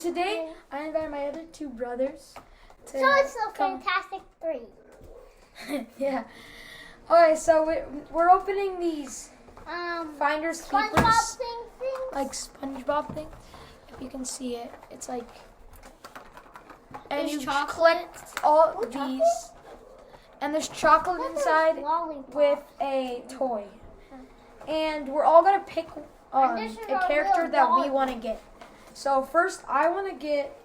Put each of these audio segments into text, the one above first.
Today, I invited my other two brothers to So it's a Fantastic Three. Yeah. Okay, so we're opening these Finders Keepers. SpongeBob things. Like SpongeBob things. If you can see it, it's like... And There's you chocolate. click all these. And there's chocolate inside Lollipop. with a toy. And we're all going to pick this is a a character real that we dog. want to get. So first, I want to get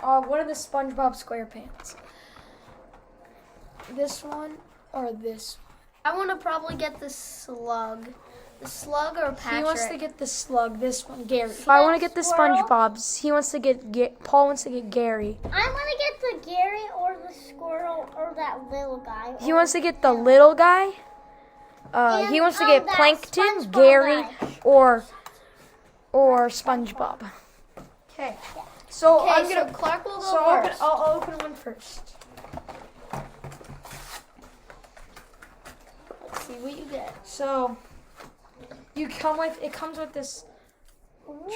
one of the SpongeBob SquarePants. This one or this one? I want to probably get the slug. The slug or Patrick. He wants to get the slug. This one, Gary. I want to get the SpongeBob's. He wants to get. Paul wants to get Gary. I want to get the Gary or the squirrel or that little guy. He wants to get the little guy. He wants to get that Plankton, SpongeBob Gary, guy. or SpongeBob. Okay. So Okay, I'm gonna. so Clark will go So first. I'll open one first. Let's see what you get. So it comes with this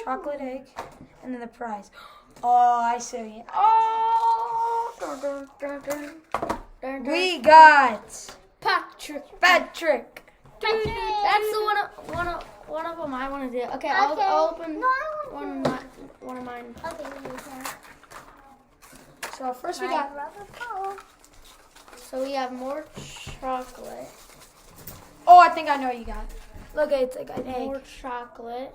chocolate egg and then the prize. Oh, I see. Oh, we got Patrick. Patrick. That's the one of them I want to do. Okay, I'll open No, I want one of mine. Okay, you can. So first we My got. brother Paul. So we have more chocolate. Oh, I think I know what you got. Look, it's like an More egg. chocolate.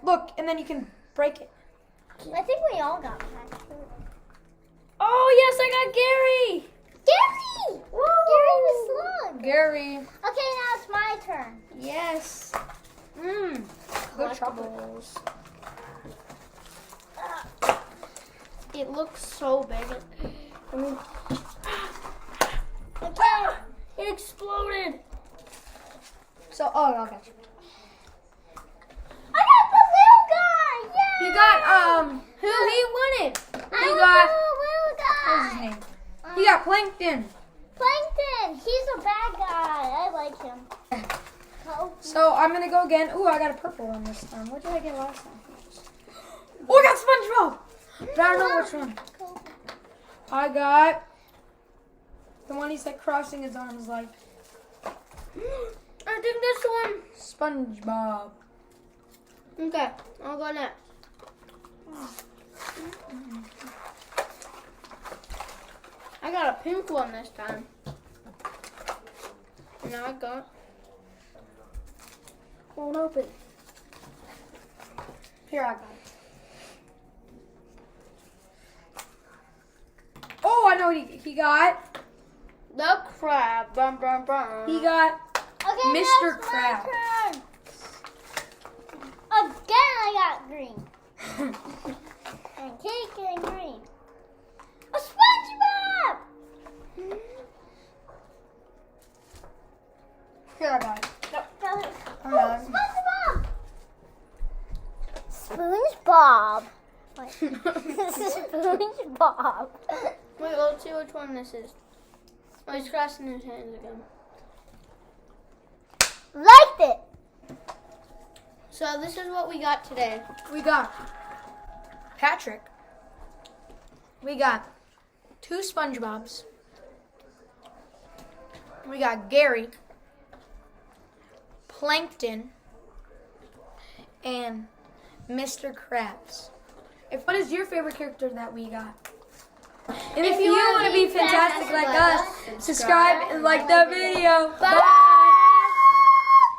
Look, and then you can break it. I think we all got Patrick. Oh yes, I got Gary. Gary! Woo! Gary the slug. Gary. Okay, now it's my turn. Yes. Good chocolate. Collectibles. It looks so big. I mean, Okay. it exploded. So, I got you. I got the little guy! Yay! He got, Who he won it? I he got got- the little guy! what's his name? He got Plankton. Plankton! He's a bad guy. I like him. Oh, So, I'm gonna go again. Ooh, I got a purple one this time. What did I get last time? Oh, I got SpongeBob! But I don't know which one. I got the one he's like crossing his arms like I think this one. SpongeBob. Okay, I'll go next. I got a pink one this time. And now I got. Won't open. Here, I got it. Oh, I know he got. The crab. Bum, bum, bum. He got okay, Mr. now it's Crab. my turn. Again, I got green. And cake and green. A SpongeBob! Here, I got it. Oh, SpongeBob! SpongeBob. Wait, let's see which one this is. Oh, he's crossing his hands again. Liked it. So this is what we got today. We got Patrick. We got 2 SpongeBobs. We got Gary, Plankton, and Mr. Krabs. What is your favorite character that we got? And if you want to be fantastic like us, subscribe and like the video. Bye!